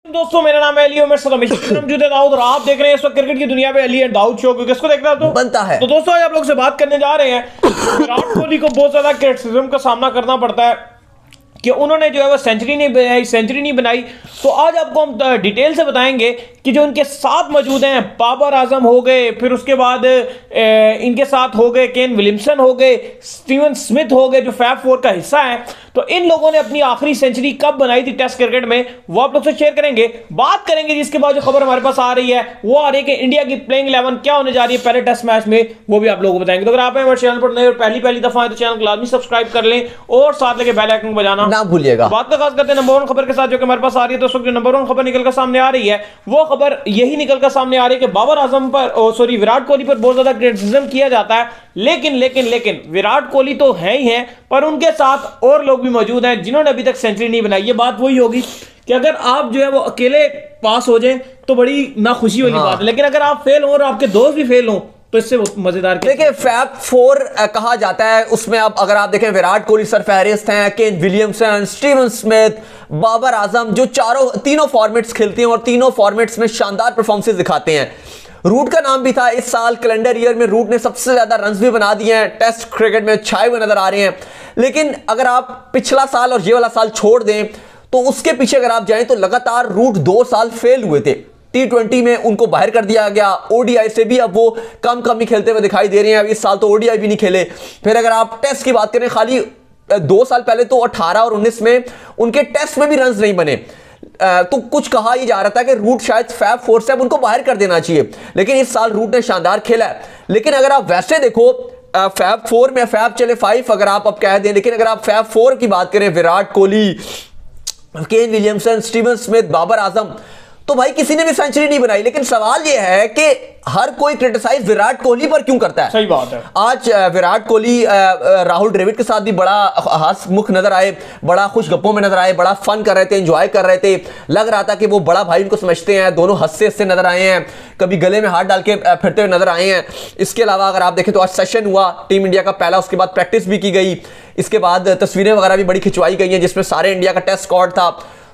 दोस्तों मेरा नाम है अली और मेरे साथ मौजूद है दाऊद और आप देख रहे हैं इस वक्त क्रिकेट की दुनिया पे अली एंड दाऊद शो। किसको देख रहा तो बनता है। तो दोस्तों आज आप लोग से बात करने जा रहे हैं विराट कोहली को बहुत ज्यादा क्रिटिसिज्म का सामना करना पड़ता है कि उन्होंने जो है वो सेंचुरी नहीं बनाई। तो आज आपको हम डिटेल से बताएंगे कि जो उनके साथ मौजूद हैं बाबर आजम हो गए, फिर उसके बाद इनके साथ हो गए केन विलियमसन हो गए, स्टीवन स्मिथ हो गए जो फैब फोर का हिस्सा है। तो इन लोगों ने अपनी आखिरी सेंचुरी कब बनाई थी टेस्ट क्रिकेट में वो आप लोग से शेयर करेंगे, बात करेंगे। जिसके बाद जो खबर हमारे पास आ रही है वो आ रही है कि इंडिया की प्लेइंग 11 क्या होने जा रही है पहले टेस्ट मैच में, वो भी आप लोगों को बताएंगे। तो अगर आप हमारे चैनल पर नए और पहली दफा है तो चैनल को लाजमी सब्सक्राइब कर लें और साथ लेके बेल आइकन बजाना ना भूलिएगा। बात का खास करते हैं नंबर 1 खबर के साथ जो कि हमारे पास आ रही है। दोस्तों जो नंबर 1 खबर निकल कर सामने आ रही है वो खबर यही निकल कर सामने आ रही है कि बाबर आजम पर विराट कोहली पर बहुत ज्यादा क्रिटिसिज्म किया जाता है, लेकिन विराट कोहली तो है ही है पर उनके साथ और लोग भी मौजूद हैं जिन्होंने अभी तक सेंचुरी नहीं बनाई। ये बात वही होगी कि अगर आप जो है वो अकेले पास हो जाए तो बड़ी ना खुशी वाली बात है, लेकिन अगर आप फेल हो और आपके दोस्त भी फेल हो तो इससे मजेदार। देखिए फैब फोर कहा जाता है, उसमें अब अगर आप देखें विराट कोहली सरफहरिस्त हैं, Kane Williamson, Steven Smith, Babar Azam, जो तीनों फॉर्मेट्स खेलते हैं और तीनों फॉर्मेट्स में शानदार परफॉर्मेंस दिखाते हैं। रूट का नाम भी था इस साल कैलेंडर ईयर में, रूट ने सबसे ज्यादा रन्स भी बना दिए हैं, टेस्ट क्रिकेट में छाए हुए नजर आ रहे हैं। लेकिन अगर आप पिछला साल और ये वाला साल छोड़ दें तो उसके पीछे अगर आप जाएं तो लगातार रूट 2 साल फेल हुए थे। T20 में उनको बाहर कर दिया गया, ओडीआई से भी अब वो कम ही खेलते हुए दिखाई दे रहे हैं। अब इस साल तो ओडीआई भी नहीं खेले। फिर अगर आप टेस्ट की बात करें, खाली 2 साल पहले तो 18 और 19 में उनके टेस्ट में भी रन्स नहीं बने। तो कुछ कहा ही जा रहा था कि रूट शायद फैब फोर से अब उनको बाहर कर देना चाहिए, लेकिन इस साल रूट ने शानदार खेला है। लेकिन अगर आप वैसे देखो फैब फोर में फैब चले 5 अगर आप अब कह दें, लेकिन अगर आप फैब फोर की बात करें, Virat Kohli, Kane Williamson, Steven Smith, Babar Azam, तो भाई किसी ने भी सेंचुरी नहीं बनाई। लेकिन सवाल यह है कि हर कोई क्रिटिसाइज विराट कोहली पर क्यों करता है। सही बात है। आज विराट कोहली राहुल द्रविड़ के साथ भी बड़ा हंसमुख नजर आए, बड़ा खुश गप्पों में नजर आए, बड़ा फन कर रहे थे, एंजॉय कर रहे थे, लग रहा था कि वो बड़ा भाई उनको समझते हैं। दोनों हंसते नजर आए हैं, कभी गले में हाथ डाल के फिरते हुए नजर आए हैं। इसके अलावा अगर आप देखें तो आज सेशन हुआ टीम इंडिया का पहला, उसके बाद प्रैक्टिस भी की गई, इसके बाद तस्वीरें वगैरह भी बड़ी खिंचवाई गई हैं जिसमें सारे इंडिया का टेस्ट स्क्वाड था।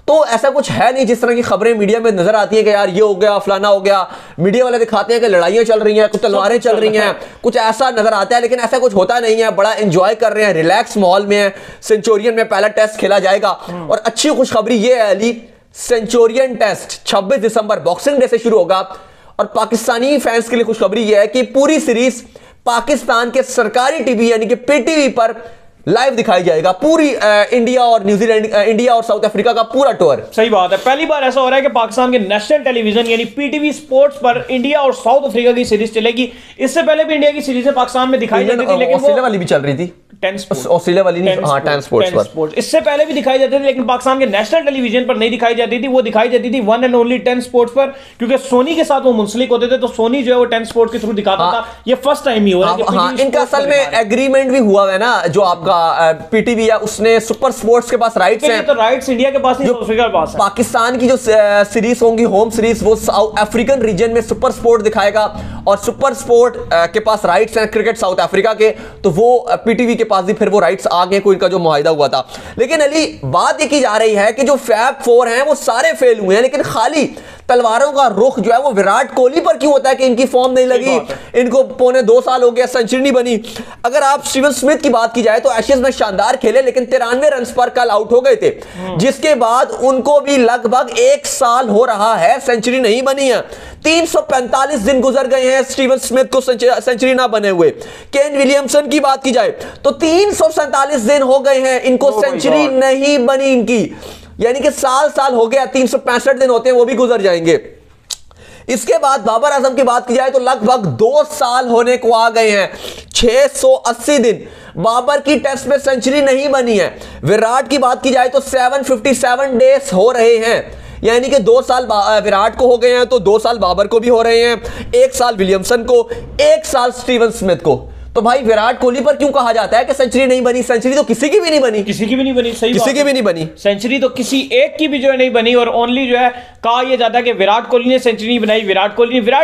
तो ऐसा कुछ है नहीं जिस तरह की खबरें मीडिया में नजर आती है कि यार ये हो गया फलाना हो गया। मीडिया वाले दिखाते हैं कि लड़ाइयां चल रही हैं, कुछ तलवारें चल रही हैं, कुछ ऐसा नजर आता है, लेकिन ऐसा कुछ होता नहीं है। बड़ा एंजॉय कर रहे हैं, रिलैक्स माहौल में है। सेंचुरियन में पहला टेस्ट खेला जाएगा और अच्छी खुशखबरी ये है अली, सेंचुरियन टेस्ट 26 दिसंबर बॉक्सिंग डे से शुरू होगा। और पाकिस्तानी फैंस के लिए खुशखबरी यह है कि पूरी सीरीज पाकिस्तान के सरकारी टीवी यानी कि पीटीवी पर लाइव दिखाई जाएगा। पूरी इंडिया और न्यूजीलैंड, इंडिया और साउथ अफ्रीका का पूरा टूर। सही बात है। पहली बार ऐसा हो रहा है कि पाकिस्तान के नेशनल टेलीविजन यानी पीटीवी स्पोर्ट्स पर इंडिया और साउथ अफ्रीका की सीरीज चलेगी। इससे पहले भी इंडिया की सीरीजें पाकिस्तान में दिखाई जाती थी, लेकिन ऑस्ट्रेलिया वाली भी चल रही थी, ऑस्ट्रेलिया वाली नहीं, हाँ 10 स्पोर्ट्स पर। इससे पहले भी दिखाई जाती थी, लेकिन पाकिस्तान के नेशनल टेलीविजन पर नहीं दिखाई जाती थी। वो दिखाई जाती थी वन एंड ओनली 10 स्पोर्ट्स पर, क्योंकि सोनी के साथ वो मुंसलिक होते थे, तो सोनी जो है वो 10 स्पोर्ट्स के थ्रू दिखाता था। ये फर्स्ट टाइम ही हो रहा है। इनका असल में एग्रीमेंट भी हुआ है ना, जो आपका पीटीवी है उसने सुपर स्पोर्ट्स के पास राइट्स हैं। तो राइट्स इंडिया के पास नहीं, साउथ अफ्रीका के पास है। पाकिस्तान की जो सीरीज होंगी होम सीरीज, वो साउथ अफ्रीकन रीजन में सुपर स्पोर्ट दिखाएगा और सुपर स्पोर्ट के पास राइट्स हैं क्रिकेट साउथ अफ्रीका के, तो वो पीटीवी के पास भी फिर वो राइट्स आगे कोई इनका जो मुआहिदा हुआ था। लेकिन अली बात ये की जा रही है कि जो फैब फोर हैं वो सारे फेल हुए हैं, लेकिन खाली तलवारों का रुख जो है वो विराट कोहली पर क्यों होता है कि इनकी फॉर्म नहीं लगी, इनको पौने 2 साल हो गया, सेंचुरी नहीं बनी। अगर आप स्टीवन स्मिथ की बात की जाए तो एशेज में शानदार खेले, लेकिन 93 रन पर कल आउट हो गए थे, जिसके बाद उनको भी लगभग 1 साल हो रहा है सेंचुरी नहीं बनी है। 345 दिन गुजर गए हैं स्टीवन स्मिथ को सेंचुरी ना बने हुए। केन विलियमसन की बात की जाए तो 347 दिन हो गए हैं इनको सेंचुरी नहीं बनी इनकी, यानी कि साल हो गया, 365 दिन होते हैं वो भी गुजर जाएंगे। इसके बाद बाबर आजम की बात की जाए तो लगभग 2 साल होने को आ गए हैं, 680 दिन बाबर की टेस्ट में सेंचुरी नहीं बनी है। विराट की बात की जाए तो 757 डेज हो रहे हैं, यानी कि 2 साल विराट को हो गए हैं तो 2 साल बाबर को भी हो रहे हैं, 1 साल विलियमसन को, 1 साल स्टीवन स्मिथ को। तो भाई विराट कोहली पर क्यों कहा जाता है कि सेंचुरी नहीं बनी? सेंचुरी तो किसी की भी नहीं बनी, किसी की भी नहीं बनी, सही किसी की भी नहीं बनी। सेंचुरी तो किसी एक की भी जो है नहीं बनी, और ओनली जो है कहा यह जाता है कि विराट कोहली ने सेंचुरी नहीं बनाई, विराट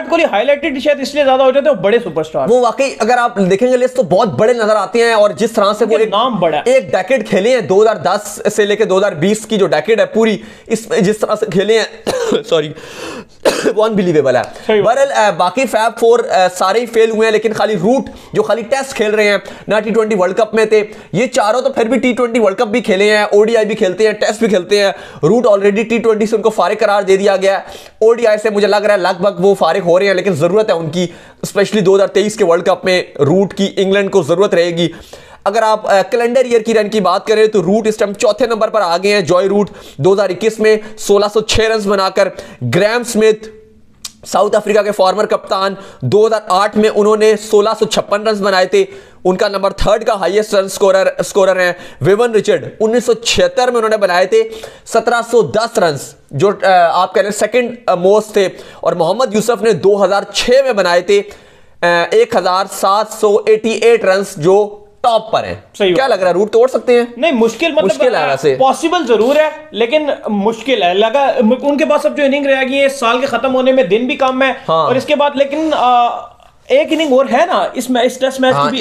कोहली हाईलाइटेड शायद इसलिए ज्यादा हो जाते हैं, बड़े सुपरस्टार वो वाकई अगर आप देखेंगे लिस्ट तो बहुत बड़े नजर आते हैं, और जिस तरह से वो नाम बड़ा एक डेकेड खेले हैं 2010 से लेकर 2020 की जो डेकेड है पूरी, इसमें जिस तरह से खेले हैं सॉरी वो अनबिलीवेबल है। बहरहाल बाकी फैब फोर सारे ही फेल हुए हैं, लेकिन खाली रूट जो खाली टेस्ट खेल रहे हैं, ना T20 वर्ल्ड कप में थे ये चारों, तो फिर भी T20 वर्ल्ड कप भी खेले हैं, ओडीआई भी खेलते हैं, टेस्ट भी खेलते हैं। रूट ऑलरेडी T20 से उनको फारिग करार दे दिया गया है, ओडीआई से मुझे लग रहा है लगभग वो फारिग हो रहे हैं, लेकिन जरूरत है उनकी, स्पेशली 2023 के वर्ल्ड कप में रूट की इंग्लैंड को जरूरत रहेगी। अगर आप कैलेंडर ईयर की रन की बात करें तो रूट इस टाइम चौथे नंबर पर आ गए हैं। जॉय रूट 2021 में 1606 रन बनाकर, ग्रैम स्मिथ साउथ अफ्रीका के फॉर्मर कप्तान 2008 में उन्होंने 1656 रन बनाए थे, उनका नंबर 3 का हाईएस्ट रन स्कोरर हैं। विवन रिचर्ड 1976 में उन्होंने बनाए थे 1710 रन, जो आप कह रहे हैं सेकंड मोस्ट थे, और मोहम्मद यूसुफ ने 2006 में बनाए थे 1788 रन, जो टॉप पर है। क्या लग रहा है रूट तोड़ सकते हैं? नहीं, मुश्किल है वैसे, पॉसिबल जरूर है लेकिन मुश्किल है। लगा उनके पास अब जो इनिंग रहेगी ये साल के खत्म होने में दिन भी कम है, हाँ। और इसके बाद लेकिन एक इनिंग और है ना इस टेस्ट मैच की भी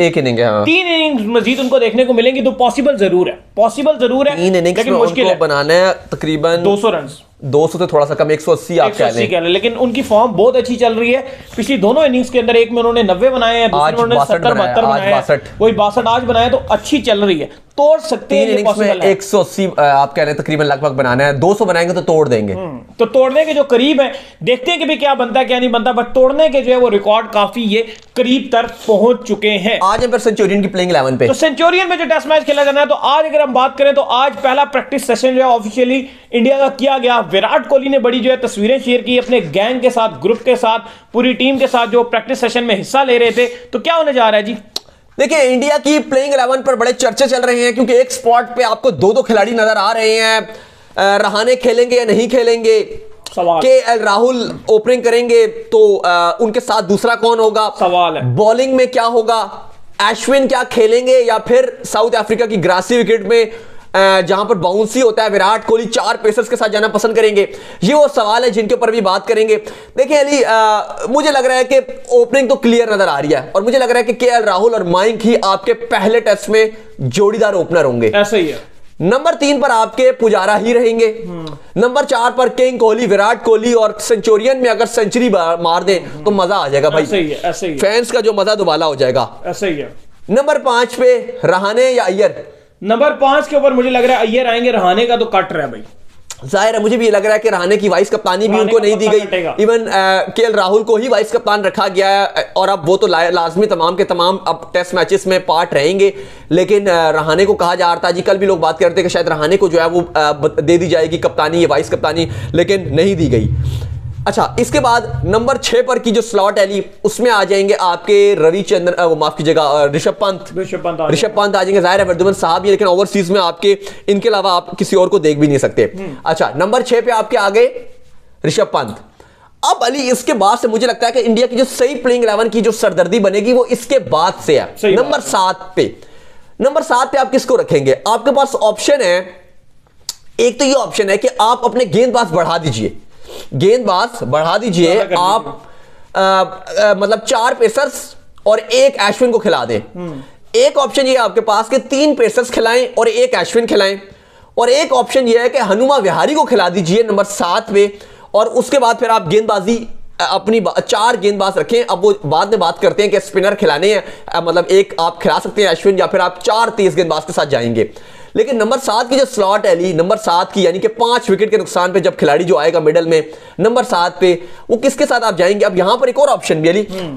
एक इनिंग है, हाँ। 3 इनिंग मजीद उनको देखने को मिलेंगी, तो पॉसिबल जरूर है 3 इनिंग्स लेकिन मुश्किल है। बनाना है तकरीबन 200 रन, 200 से थोड़ा सा कम, 180 आप कह लें, लेकिन उनकी फॉर्म बहुत अच्छी चल रही है। पिछली दोनों इनिंग्स के अंदर एक में उन्होंने 90 बनाए हैं, दूसरे में उन्होंने 70-72 बनाए हैं, वही 62 आज बनाए, तो अच्छी चल रही है, तोड़ सकते हैं। इनिंग्स में 180 आप कह रहे हैं तकरीबन लगभग बनाना है, 200 बनाएंगे तो तोड़ देंगे, तो तोड़ने के जो करीब है, देखते हैं कि भी क्या बनता है क्या नहीं बनता, बट तोड़ने के जो है वो रिकॉर्ड काफी ये करीब तक पहुंच चुके हैं। आज हम फिर सेंचुरियन की प्लेइंग 11 पे, तो सेंचुरियन में जो टेस्ट मैच खेला जाना है, तो आज अगर हम बात करें तो आज पहला प्रैक्टिस सेशन जो है ऑफिशियली इंडिया का किया गया। विराट कोहली ने बड़ी जो है तस्वीरें शेयर की अपने गैंग के साथ, ग्रुप के साथ, पूरी टीम के साथ जो प्रैक्टिस सेशन में हिस्सा ले रहे थे। तो क्या होने जा रहा है जी? देखिए, इंडिया की प्लेइंग 11 पर बड़े चर्चे चल रहे हैं, क्योंकि एक स्पॉट पे आपको 2-2 खिलाड़ी नजर आ रहे हैं। रहाणे खेलेंगे या नहीं खेलेंगे, केएल राहुल ओपनिंग करेंगे तो उनके साथ दूसरा कौन होगा, सवाल है। बॉलिंग में क्या होगा, अश्विन क्या खेलेंगे या फिर साउथ अफ्रीका की ग्रासी विकेट में जहां पर बाउंसी होता है विराट कोहली 4 पेसर्स के साथ जाना पसंद करेंगे? ये वो सवाल है जिनके ऊपर भी बात करेंगे। देखिए अली, मुझे लग रहा है कि ओपनिंग तो क्लियर नजर आ रही है, और मुझे लग रहा है कि केएल राहुल और मयंक ही आपके पहले टेस्ट में जोड़ीदार ओपनर होंगे। ऐसा ही है। नंबर 3 पर आपके पुजारा ही रहेंगे, नंबर 4 पर किंग कोहली, विराट कोहली, और सेंचुरियन में अगर सेंचुरी मार दे तो मजा आ जाएगा भाई, ऐसे ही फैंस का जो मजा दुबाला हो जाएगा। ऐसा ही है। नंबर 5 पे रहाणे या अय्यर? नंबर 5 के ऊपर मुझे लग रहा है अय्यर आएंगे, रहाणे का तो कट रहा है भाई, जाहिर है। मुझे भी लग रहा है कि रहाणे की वाइस कप्तानी भी उनको नहीं दी गई, इवन केएल राहुल को ही वाइस कप्तान रखा गया है, और अब वो तो लाजमी तमाम के तमाम अब टेस्ट मैचेस में पार्ट रहेंगे, लेकिन रहाणे को कहा जा रहा था जी, कल भी लोग बात करते हैं कि शायद रहाणे को जो है वो दे दी जाएगी कप्तानी या वाइस कप्तानी, लेकिन नहीं दी गई। अच्छा, इसके बाद नंबर 6 पर की जो स्लॉट है उसमें आ जाएंगे आपके रविचंद्रन, माफ कीजिएगा, ऋषभ पंत आ जाएंगे। जाहिर है वर्धमान साहब ही, लेकिन ओवरसीज में आपके इनके अलावा आप किसी और को देख भी नहीं सकते। अच्छा, नंबर 6 पे आपके आ गए ऋषभ पंत। अब अली इसके बाद से मुझे लगता है कि इंडिया की जो सही प्लेइंग 11 की जो सरदर्दी बनेगी वो इसके बाद से है। नंबर 7 पे आप किसको रखेंगे? आपके पास ऑप्शन है, एक तो ये ऑप्शन है कि आप अपने गेंदबाज बढ़ा दीजिए, आप मतलब 4 पेसर्स और 1 अश्विन को खिला दें। एक ऑप्शन ये आपके पास कि 3 पेसर्स खिलाएं और 1 अश्विन खिलाएं, और एक ऑप्शन ये है कि हनुमा विहारी को खिला दीजिए नंबर 7 पे, और उसके बाद फिर आप गेंदबाजी अपनी 4 गेंदबाज रखें। अब वो बाद में बात करते हैं कि स्पिनर खिलाने हैं, मतलब 1 आप खिला सकते हैं अश्विन, या फिर आप 4 तेज गेंदबाज के साथ जाएंगे। लेकिन नंबर 7 की जो स्लॉट है नंबर 7 की, यानी कि 5 विकेट के नुकसान पे जब खिलाड़ी जो आएगा मिडल में नंबर 7 पे, वो किसके साथ आप जाएंगे? अब यहां पर एक और ऑप्शन भी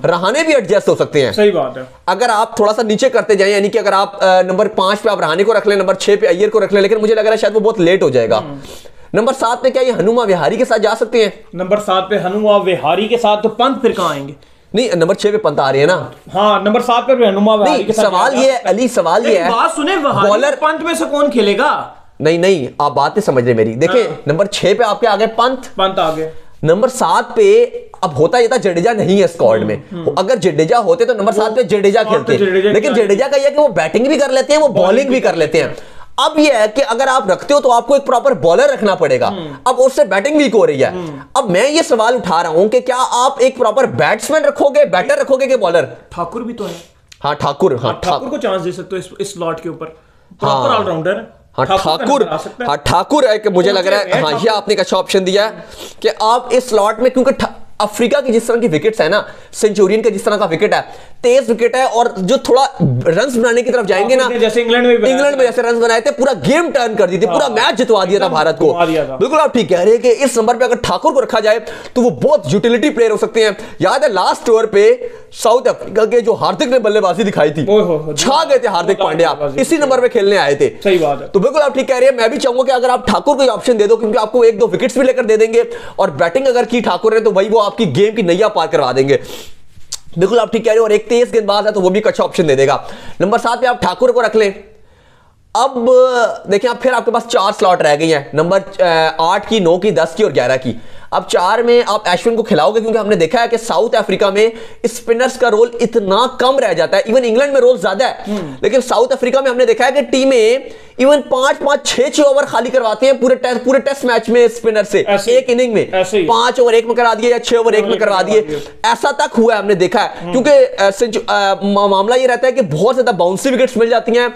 रहाणे भी एडजस्ट हो सकते हैं। सही बात है। अगर आप थोड़ा सा नीचे करते जाएं, यानी कि अगर आप नंबर 5 पे आप रहाणे को रख लें, नंबर 6 पे अय्यर को रख लें, लेकिन मुझे लग रहा है शायद वो बहुत लेट हो जाएगा। नंबर 7 पे क्या ये हनुमा विहारी के साथ जा सकते हैं? नंबर 7 पे हनुमा विहारी के साथ तो पंत फिर कहां आएंगे? नहीं, नंबर 6 पे पंत आ रही है ना। हाँ, नंबर 7 पे हनुमा विहारी के साथ। सवाल ये है अली, सवाल ये है, बात सुने, बॉलर पंत में से कौन खेलेगा? नहीं, आप बात नहीं समझ रहे मेरी। देखिए, नंबर 6 पे आपके आ गए पंत आ गए, नंबर 7 पे अब होता ये था जडेजा नहीं है स्क्वाड में, अगर जडेजा होते तो नंबर 7 पे जडेजा खेलते, लेकिन जडेजा का यह कि वो बैटिंग भी कर लेते हैं, वो बॉलिंग भी कर लेते हैं। अब यह है कि अगर आप रखते हो तो आपको एक प्रॉपर बॉलर रखना पड़ेगा, अब उससे बैटिंग वीक हो रही है। अब मैं ये सवाल उठा रहा हूं कि क्या आप एक प्रॉपर बैट्समैन रखोगे, बैटर रखोगे कि बॉलर? ठाकुर भी तो है। हाँ ठाकुर, हाँ ठाकुर को चांस दे सकते हो इस स्लॉट के ऊपर, प्रॉपर ऑलराउंडर। हाँ ठाकुर है कि मुझे लग रहा है, हाँ ये आपने एक अच्छा ऑप्शन दिया है कि आप इस स्लॉट में, क्योंकि अफ्रीका की जिस तरह की विकेट्स है ना, सेंचुरियन के जिस तरह का विकेट है, तेज विकेट है, और जो थोड़ा रन्स बनाने की तरफ जाएंगे ना, जैसे इंग्लैंड में जैसे रन्स बनाए थे, पूरा गेम टर्न कर दी थी, पूरा मैच जितवा दिया था भारत को। बिल्कुल आप ठीक कह रहे हैं कि इस नंबर पे अगर ठाकुर को रखा जाए तो वो बहुत यूटिलिटी प्लेयर हो सकते हैं। याद है लास्ट ओवर पे साउथ अफ्रीका के जो हार्दिक ने बल्लेबाजी दिखाई थी, छा गए थे हार्दिक पांड्या, इसी नंबर पे खेलने आए थे। सही बात है। तो बिल्कुल आप ठीक कह रहे हैं, मैं भी चाहूंगा कि अगर आप ठाकुर को ऑप्शन दे दो, क्योंकि आपको 1-2 विकेट्स भी लेकर दे देंगे, और बैटिंग अगर की ठाकुर ने तो भाई वो आपकी गेम की नैया पार करवा देंगे। बिल्कुल आप ठीक कह रहे हो, और एक तेज गेंदबाज है तो वो भी एक अच्छा ऑप्शन दे देगा। नंबर 7 पे आप ठाकुर को रख लें। अब देखिए आप फिर आपके पास 4 स्लॉट रह गई हैं, नंबर 8 की, 9 की, 10 की और 11 की। अब 4 में आप अश्विन को खिलाओगे, क्योंकि हमने देखा है कि साउथ अफ्रीका में स्पिनर्स का रोल इतना कम रह जाता है, इवन इंग्लैंड में रोल ज्यादा है, लेकिन साउथ अफ्रीका में हमने देखा है कि टीमें इवन 5-5, 6-6 ओवर खाली करवाते हैं पूरे टेस्ट मैच में स्पिनर से, एक इनिंग में 5 ओवर 1 में करा दिए या 6 ओवर 1 में करवा दिए, ऐसा तक हुआ है, हमने देखा है। क्योंकि मामला ये रहता है कि बहुत ज्यादा बाउंसी विकेट्स मिल जाती हैं,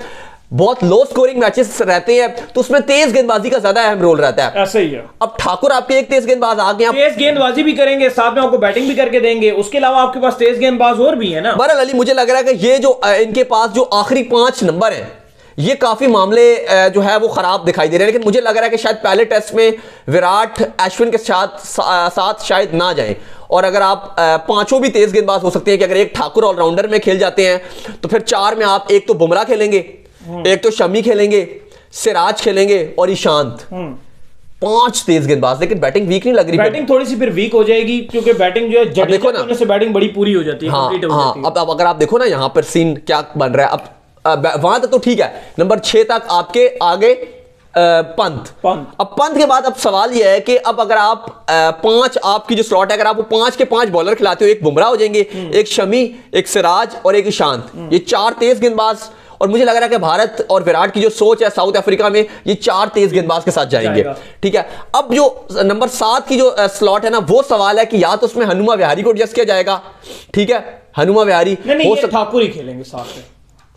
बहुत लो स्कोरिंग मैचेस रहते हैं, तो उसमें तेज गेंदबाजी का ज्यादा अहम रोल रहता है। ऐसा ही है। अब ठाकुर आपके एक तेज गेंदबाज आ गए, तेज गेंदबाजी भी करेंगे, साथ में आपको बैटिंग भी करके देंगे, उसके अलावा आपके पास तेज गेंदबाज और भी है ना। बहरहाल अली, मुझे लग रहा है कि ये जो इनके पास जो आखिरी 5 नंबर हैं, ये काफी मामले जो है वो खराब दिखाई दे रहे हैं। लेकिन मुझे लग रहा है कि शायद पहले टेस्ट में विराट अश्विन के साथ शायद ना जाएं, और अगर आप 5 भी तेज गेंदबाज हो सकते हैं कि अगर एक ठाकुर ऑलराउंडर में खेल जाते हैं, तो फिर 4 में आप एक तो बुमराह खेलेंगे, एक तो शमी खेलेंगे, सिराज खेलेंगे और ईशांत। 5 तेज गेंदबाज, लेकिन बैटिंग वीक नहीं लग रही। बैटिंग थोड़ी सी फिर वीक हो जाएगी, क्योंकि बैटिंग जो है जडेजा होने से बैटिंग बड़ी पूरी हो जाती है, कंप्लीट हो जाती है। अब अगर आप देखो ना यहाँ पर सीन क्या बन रहा है, अब वहां तक तो ठीक है, नंबर 6 तक आपके आगे पंत। अब पंत के बाद अब सवाल यह है कि अब अगर आप 5 आपकी जो स्लॉट है, अगर आप वो 5 के 5 बॉलर खिलाते हो, एक बुमराह हो जाएंगे, एक शमी, एक सिराज और एक ईशांत, ये 4 तेज गेंदबाज। और मुझे लग रहा है कि भारत और विराट की जो सोच है साउथ अफ्रीका में, ये 4 तेज गेंदबाज के साथ जाएंगे। ठीक है, अब जो नंबर 7 की जो स्लॉट है ना, वो सवाल है कि या तो उसमें हनुमा विहारी को एडजस्ट किया जाएगा, ठीक है, हनुमा विहारी हो सकता, ठाकुर ही खेलेंगे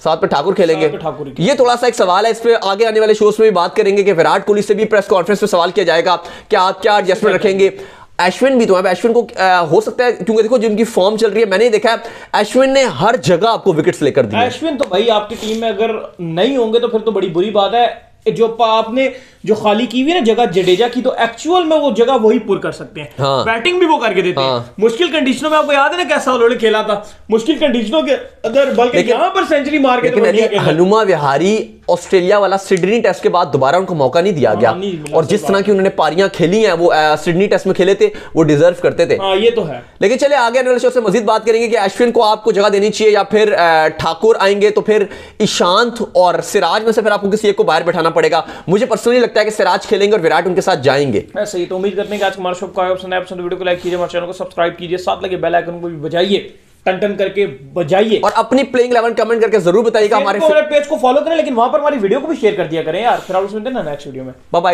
साथ पे ठाकुर खेलेंगे। ये थोड़ा सा एक सवाल है, इस पे आगे आने वाले शोज में भी बात करेंगे कि विराट कोहली से भी प्रेस कॉन्फ्रेंस में सवाल किया जाएगा कि आप क्या एडजस्टमेंट रखेंगे। अश्विन भी तो है, अश्विन को हो सकता है, क्योंकि देखो जिनकी फॉर्म चल रही है, मैंने देखा है अश्विन ने हर जगह आपको विकेट्स लेकर दिए। अश्विन तो भाई आपकी टीम में अगर नहीं होंगे तो फिर तो बड़ी बुरी बात है। जो आपने जो खाली की हुई है ना जगह जडेजा की, तो एक्चुअल में वो जगह वही पूरी कर सकते हैं। हाँ। बैटिंग भी वो करके देते हैं मुश्किल कंडीशनों में। आपको याद है ना कैसा उन्होंने खेला था मुश्किल कंडीशनों के अंदर, बल्कि यहां पर सेंचुरी मार के। हनुमा विहारी ऑस्ट्रेलिया वाला सिडनी टेस्ट के बाद दोबारा उनको मौका नहीं दिया गया, और जिस तरह की उन्होंने पारियां खेली हैं वो सिडनी टेस्ट में खेले थे, वो डिजर्व करते थे। ये तो है। लेकिन चले आगे आने वाले शो से मजीद बात करेंगे कि अश्विन को आपको जगह देनी चाहिए या फिर ठाकुर आएंगे तो फिर ईशांत और सिराज में से फिर आपको किसी एक को बाहर बैठाना पड़ेगा। मुझे पर्सनली लगता है कि सिराज खेलेंगे और विराट उनके साथ जाएंगे। ऐसे ही तो उम्मीद करते हैं कि आज हमारा शो का पसंद वीडियो को लाइक कीजिए, हमारे चैनल को सब्सक्राइब कीजिए, साथ लगे बेल आइकन को भी बजाइए, टन करके बजाइए, और अपनी प्लेइंग 11 कमेंट करके जरूर बताइएगा। हमारे पेज को फॉलो करें, लेकिन वहां पर हमारी वीडियो को भी शेयर कर दिया करें यार। फिर आप उसमें देना नेक्स्ट वीडियो में। Bye bye.